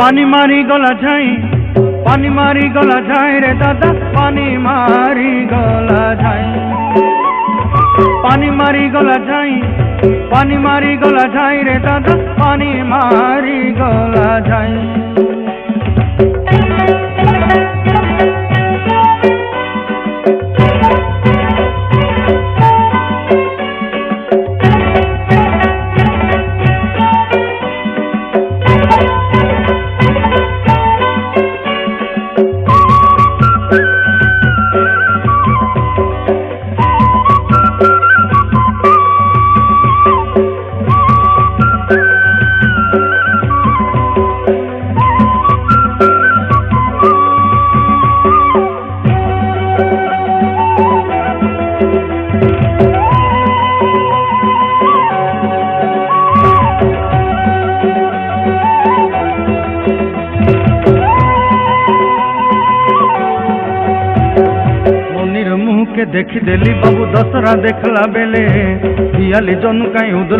पानी मारी गला जाई, पानी मारी गला जाए रे दादा, पानी मारी गला जाए, पानी मारी गला जाई, पानी मारी गला जाए रे दादा, पानी मारी गला जाए। देखी देली बाबू दशहरा देखला बेले, पियाली जनु कहीं उदल